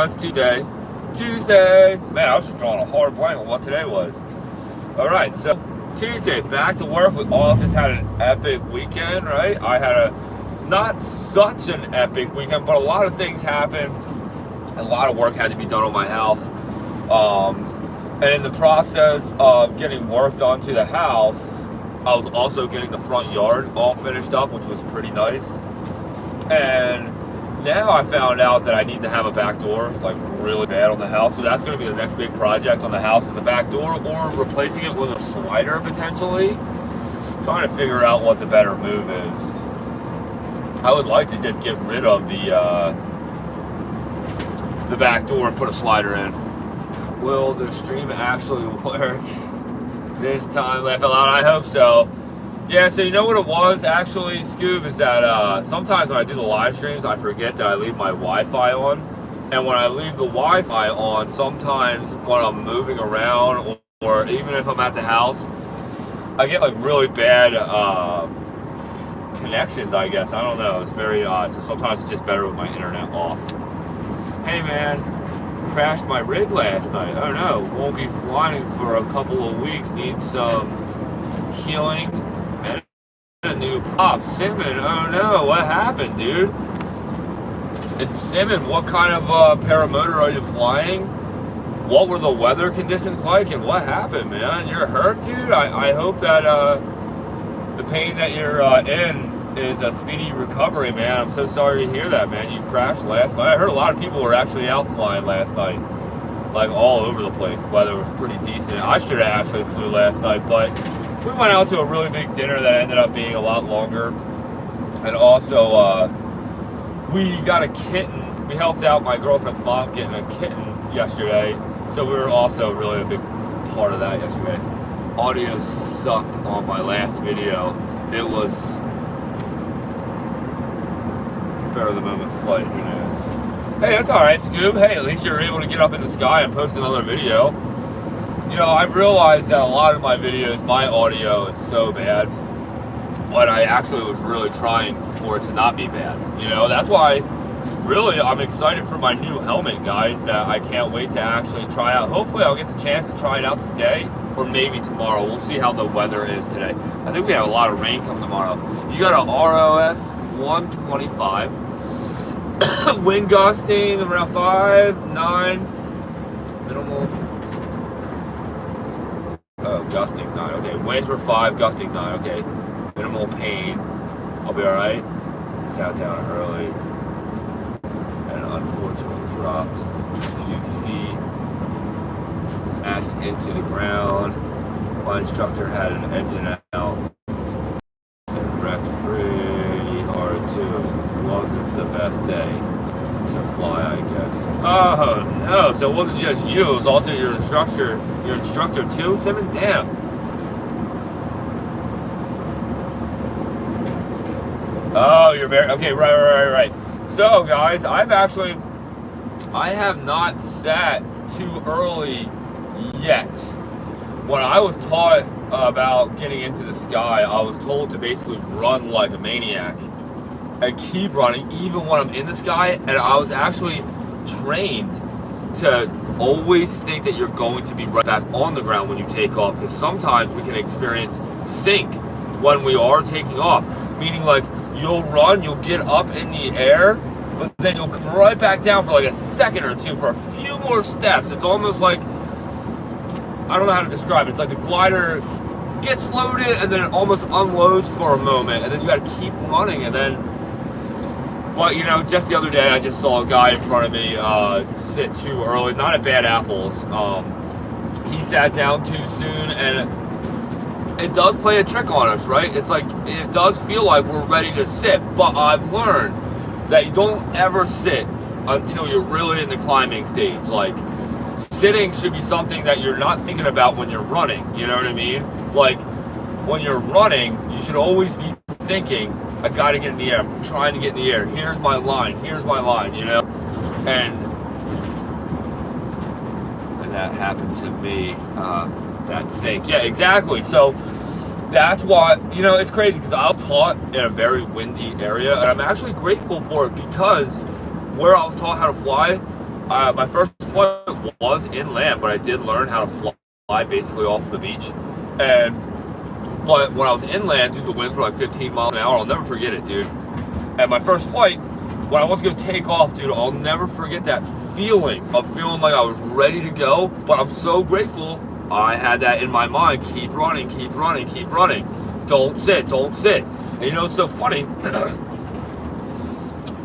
it's Tuesday. Tuesday! Man, I was just drawing a hard blank on what today was. Alright, so Tuesday, back to work. We all just had an epic weekend, right? I had not such an epic weekend, but a lot of things happened. A lot of work had to be done on my house. And in the process of getting work done to the house, I was also getting the front yard all finished up, which was pretty nice. And now I found out that I need to have a back door, like really bad on the house. So that's going to be the next big project on the house, is the back door, or replacing it with a slider potentially. Trying to figure out what the better move is. I would like to just get rid of the back door and put a slider in. Will the stream actually work this time? Laugh out loud. I hope so. Yeah, so you know what it was actually, Scoob, is that sometimes when I do the live streams, I forget that I leave my Wi-Fi on. And when I leave the Wi-Fi on, sometimes when I'm moving around, or even if I'm at the house, I get like really bad connections, I guess. I don't know. It's very odd. So sometimes it's just better with my internet off. Hey, man. Crashed my rig last night. Oh, no. Won't be flying for a couple of weeks. Need some healing. A new pop. Simon, oh no, what happened, dude? And Simon, what kind of paramotor are you flying? What were the weather conditions like, and what happened, man? You're hurt, dude? I hope that the pain that you're in is a speedy recovery, man. I'm so sorry to hear that, man. You crashed last night. I heard a lot of people were actually out flying last night, like all over the place. Weather was pretty decent. I should have actually flew last night, but we went out to a really big dinner that ended up being a lot longer. And also, we got a kitten. We helped out my girlfriend's mom getting a kitten yesterday. So we were also really a big part of that yesterday. Audio sucked on my last video. It was spare of the moment flight, who knows. Hey, that's alright, Scoob. Hey, at least you're able to get up in the sky and post another video. You know, I've realized that a lot of my videos, my audio is so bad, but I actually was really trying for it to not be bad. You know, that's why, really, I'm excited for my new helmet, guys, that I can't wait to actually try out. Hopefully, I'll get the chance to try it out today, or maybe tomorrow. We'll see how the weather is today. I think we have a lot of rain come tomorrow. You got a ROS 125. Wind gusting around 5, 9, minimal. Gusting 9, okay. Winds were 5, gusting 9, okay. Minimal pain. I'll be alright. Sat down early and unfortunately dropped a few feet. Smashed into the ground. My instructor had an engine out. And wrecked pretty hard too. Wasn't the best day to fly, I guess. Oh no, so it wasn't just you, it was also your instructor too? Simon, damn. Oh, you're very, okay, right. So guys, I have not sat too early yet. When I was taught about getting into the sky, I was told to basically run like a maniac and keep running even when I'm in the sky, and I was actually trained to always think that you're going to be right back on the ground when you take off, because sometimes we can experience sink when we are taking off, meaning like you'll run, you'll get up in the air, but then you'll come right back down for like a second or two for a few more steps. It's almost like, I don't know how to describe it, it's like the glider gets loaded and then it almost unloads for a moment, and then you got to keep running, and then, but you know, just the other day I just saw a guy in front of me sit too early, not at Bad Apples. He sat down too soon, and it does play a trick on us, right? It's like, it does feel like we're ready to sit, but I've learned that you don't ever sit until you're really in the climbing stage. Like, sitting should be something that you're not thinking about when you're running, you know what I mean? Like, when you're running, you should always be thinking, I gotta get in the air, I'm trying to get in the air, here's my line, you know? And that happened to me, that sink. Yeah, exactly. So that's why, you know, it's crazy, because I was taught in a very windy area, and I'm actually grateful for it, because where I was taught how to fly, my first flight was inland, but I did learn how to fly basically off the beach. But when I was inland, dude, the winds were like 15 miles an hour. I'll never forget it, dude. And my first flight, when I went to go take off, dude, I'll never forget that feeling of feeling like I was ready to go. But I'm so grateful I had that in my mind. Keep running, keep running, keep running. Don't sit, don't sit. And you know, it's so funny.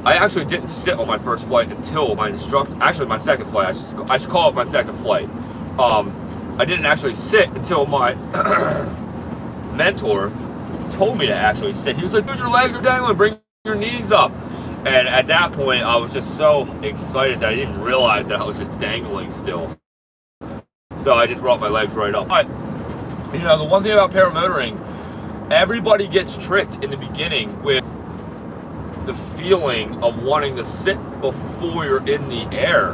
I actually didn't sit on my first flight until my instructor, actually my second flight, I should call it my second flight. I didn't actually sit until my mentor told me to actually sit. He was like, dude, your legs are dangling, bring your knees up. And at that point, I was just so excited that I didn't realize that I was just dangling still. So I just brought my legs right up. But, you know, the one thing about paramotoring, everybody gets tricked in the beginning with the feeling of wanting to sit before you're in the air.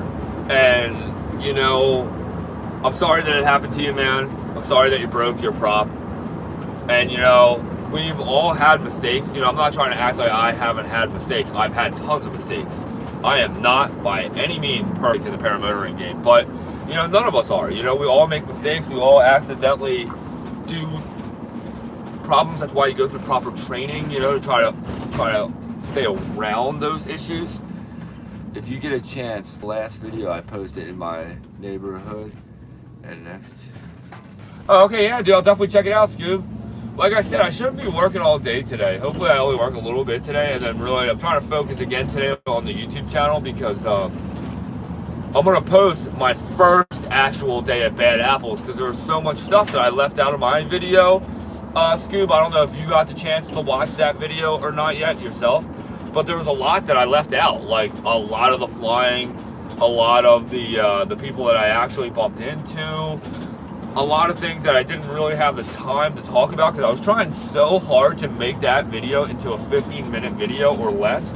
And, you know, I'm sorry that it happened to you, man. I'm sorry that you broke your prop. And, you know, we've all had mistakes. You know, I'm not trying to act like I haven't had mistakes. I've had tons of mistakes. I am not by any means perfect in the paramotoring game. But, you know, none of us are. You know, we all make mistakes. We all accidentally do problems. That's why you go through proper training, you know, to try to stay around those issues. If you get a chance, the last video I posted in my neighborhood and next. Oh, okay, yeah, dude, I'll definitely check it out, Scoob. Like I said, I shouldn't be working all day today. Hopefully I only work a little bit today, and then really I'm trying to focus again today on the YouTube channel because I'm gonna post my first actual day at Bad Apples because there was so much stuff that I left out of my video. Scoob, I don't know if you got the chance to watch that video or not yet yourself, but there was a lot that I left out, like a lot of the flying, a lot of the people that I actually bumped into, a lot of things that I didn't really have the time to talk about because I was trying so hard to make that video into a 15-minute video or less.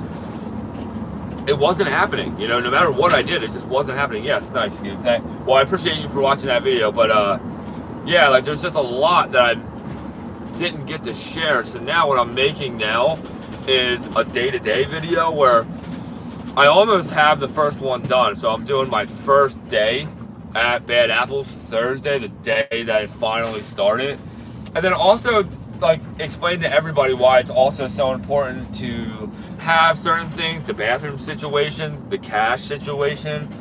It wasn't happening, you know, no matter what I did, it just wasn't happening. Yes, nice, Scoob. Well, I appreciate you for watching that video, but yeah, like there's just a lot that I didn't get to share. So now what I'm making now is a day-to-day video where I almost have the first one done. So I'm doing my first day at Bad Apples Thursday, the day that it finally started. And then also like explain to everybody why it's also so important to have certain things, the bathroom situation, the cash situation,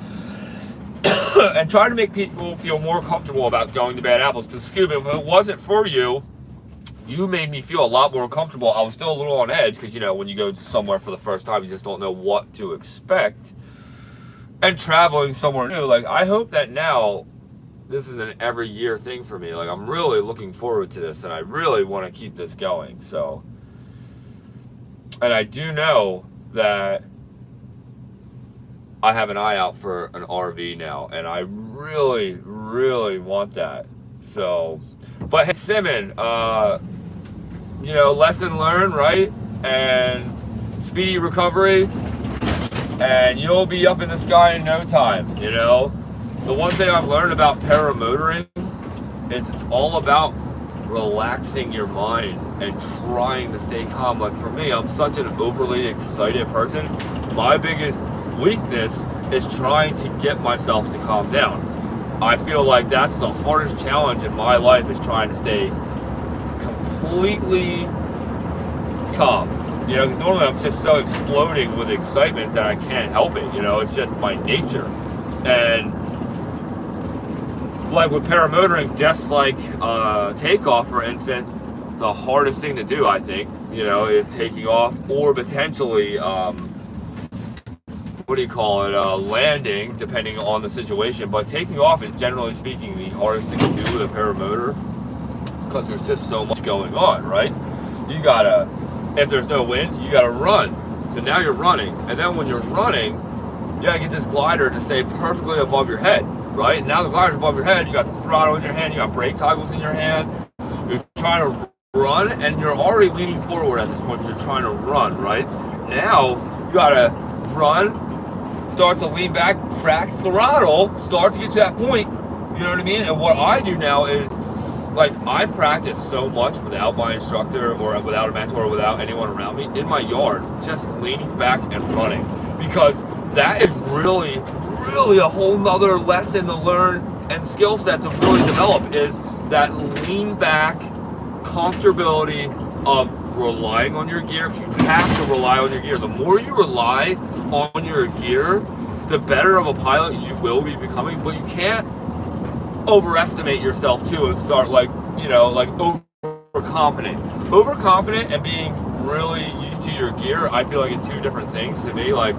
and try to make people feel more comfortable about going to Bad Apples. To Scoob, if it wasn't for you, you made me feel a lot more comfortable. I was still a little on edge because, you know, when you go somewhere for the first time, you just don't know what to expect. And traveling somewhere new, like, I hope that now this is an every year thing for me. Like, I'm really looking forward to this, and I really want to keep this going. So, and I do know that I have an eye out for an RV now, and I really, really want that. So, but hey, Simon, you know, lesson learned, right? And speedy recovery, and you'll be up in the sky in no time, you know? The one thing I've learned about paramotoring is it's all about relaxing your mind and trying to stay calm. Like for me, I'm such an overly excited person. My biggest weakness is trying to get myself to calm down. I feel like that's the hardest challenge in my life, is trying to stay completely calm. You know, because normally I'm just so exploding with excitement that I can't help it. You know, it's just my nature. And like with paramotoring, just like takeoff, for instance, the hardest thing to do, I think, you know, is taking off, or potentially, what do you call it, landing, depending on the situation. But taking off is, generally speaking, the hardest thing to do with a paramotor, because there's just so much going on, right? You gotta, if there's no wind, you gotta run. So now you're running, and then when you're running, you gotta get this glider to stay perfectly above your head, right? Now the glider's above your head, you got the throttle in your hand, you got brake toggles in your hand, you're trying to run, and you're already leaning forward at this point, you're trying to run, right? Now, you gotta run, start to lean back, crack throttle, start to get to that point, you know what I mean? And what I do now is, like, I practice so much without my instructor, or without a mentor, or without anyone around me, in my yard, just leaning back and running, because that is really, really a whole nother lesson to learn and skill set to really develop, is that lean back comfortability of relying on your gear. You have to rely on your gear. The more you rely on your gear, the better of a pilot you will be becoming. But you can't overestimate yourself too and start like overconfident. Overconfident and being really used to your gear, I feel like it's two different things to me. Like,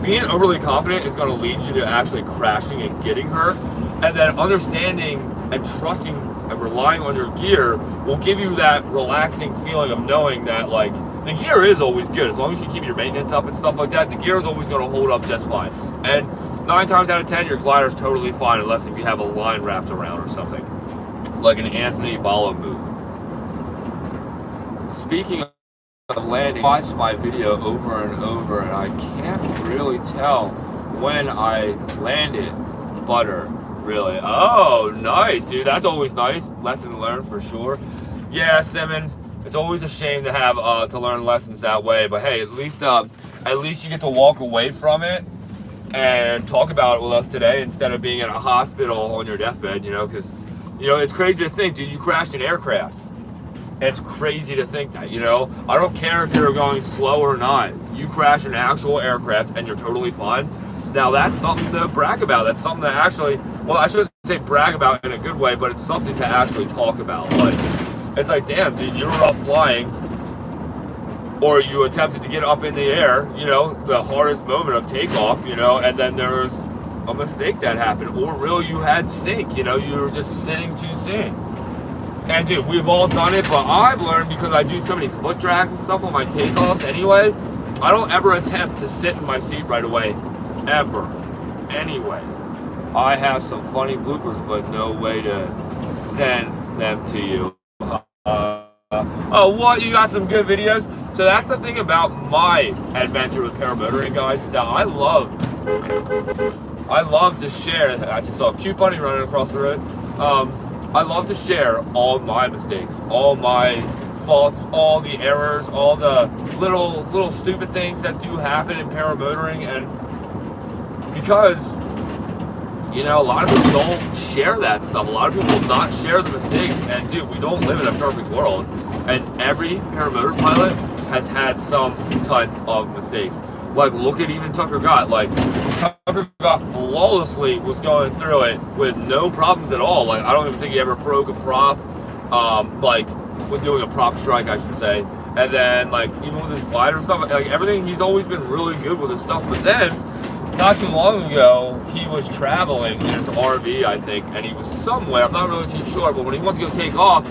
being overly confident is going to lead you to actually crashing and getting hurt, and then understanding and trusting and relying on your gear will give you that relaxing feeling of knowing that, like, the gear is always good. As long as you keep your maintenance up and stuff like that, the gear is always going to hold up just fine. And 9 times out of 10, your glider is totally fine, unless if you have a line wrapped around or something, like an Anthony Valla move. Speaking of landing, I watched my video over and over, and I can't really tell when I landed butter, really. Oh, nice, dude. That's always nice. Lesson learned for sure. Yeah, Simon, it's always a shame to have to learn lessons that way, but hey, at least you get to walk away from it and talk about it with us today instead of being in a hospital on your deathbed, because it's crazy to think, dude, you crashed an aircraft. It's crazy to think that, I don't care if you're going slow or not. You crash an actual aircraft and you're totally fine. Now that's something to brag about. That's something to actually, well, I shouldn't say brag about in a good way, but it's something to actually talk about. Like, it's like, damn, dude, you were up flying, or you attempted to get up in the air, the hardest moment of takeoff, and then there was a mistake that happened, or really you had sink, you were just sitting too soon. And dude, we've all done it, but I've learned, because I do so many foot drags and stuff on my takeoffs anyway, I don't ever attempt to sit in my seat right away, ever, anyway. I have some funny bloopers, but no way to send them to you. Oh, what? You got some good videos? So that's the thing about my adventure with paramotoring, guys, is that I love to share. I just saw a cute bunny running across the road. I love to share all my mistakes, all my faults, all the errors, all the little stupid things that do happen in paramotoring, and because a lot of people don't share that stuff. A lot of people not share the mistakes, and dude, we don't live in a perfect world, and every paramotor pilot has had some type of mistakes. Like, look at even Tucker Gott. Like, Tucker Gott flawlessly was going through it with no problems at all. Like, I don't even think he ever broke a prop, like, with doing a prop strike, I should say. And then, like, even with his glider and stuff, like, everything, he's always been really good with his stuff. But then, not too long ago, he was traveling in his RV, I think, and he was somewhere, I'm not really too sure, but when he wanted to go take off,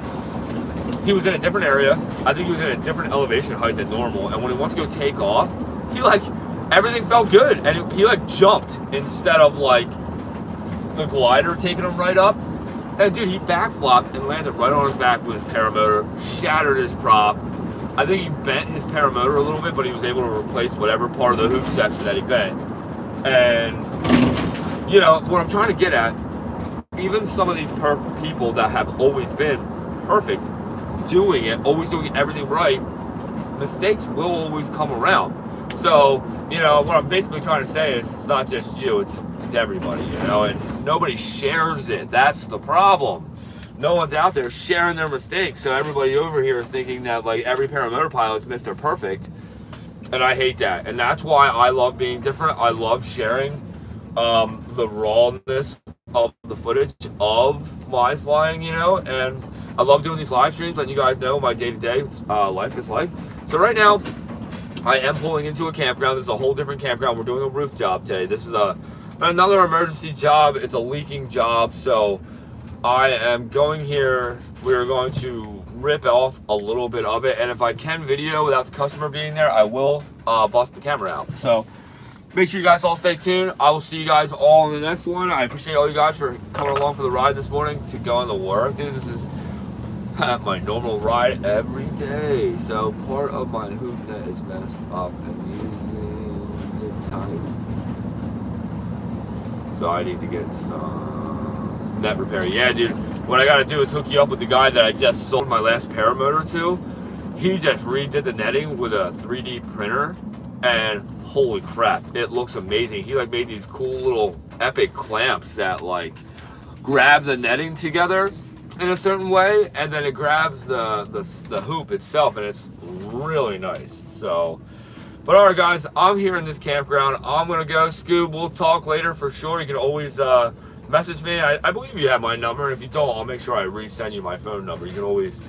he was in a different area. I think he was in a different elevation height than normal, and when he wanted to go take off, he, like, everything felt good, and he like, jumped instead of, like, the glider taking him right up, and, dude, he backflopped and landed right on his back with his paramotor, shattered his prop. I think he bent his paramotor a little bit, but he was able to replace whatever part of the hoop section that he bent. And, what I'm trying to get at, even some of these perfect people that have always been perfect, doing it, always doing everything right, mistakes will always come around. So, what I'm basically trying to say is it's not just you, it's everybody, and nobody shares it. That's the problem. No one's out there sharing their mistakes, so everybody over here is thinking that, like, every paramotor pilot's Mr. Perfect. And I hate that. And that's why I love being different. I love sharing the rawness of the footage of my flying, and I love doing these live streams, letting you guys know what my day-to-day life is like. So right now, I am pulling into a campground. This is a whole different campground. We're doing a roof job today. This is another emergency job. It's a leaking job. So I am going here. We're going to rip off a little bit of it, and if I can video without the customer being there, I will bust the camera out. So make sure you guys all stay tuned. I will see you guys all in the next one. I appreciate all you guys for coming along for the ride this morning to go into work. Dude, this is my normal ride every day. So part of my hoop net is messed up and using zip ties, so I need to get some net repair. Yeah, dude, what I gotta do is hook you up with the guy that I just sold my last paramotor to. He just redid the netting with a 3D printer, and holy crap, it looks amazing. He like made these cool little epic clamps that like grab the netting together in a certain way, and then it grabs the hoop itself, and it's really nice. So, but all right, guys, I'm here in this campground. I'm gonna go. Scoob, we'll talk later for sure. You can always message me. I believe you have my number, and if you don't, I'll make sure I resend you my phone number. You can always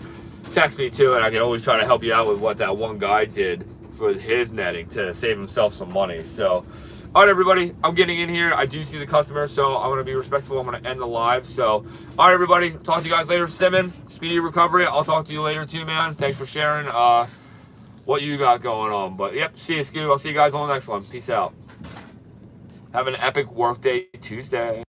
text me too, and I can always try to help you out with what that one guy did for his netting to save himself some money. So, all right, everybody, I'm getting in here. I do see the customer, so I'm going to be respectful. I'm going to end the live. So, all right, everybody, talk to you guys later. Simon, speedy recovery. I'll talk to you later too, man. Thanks for sharing what you got going on. But, yep, see you, Scoob. I'll see you guys on the next one. Peace out. Have an epic workday Tuesday.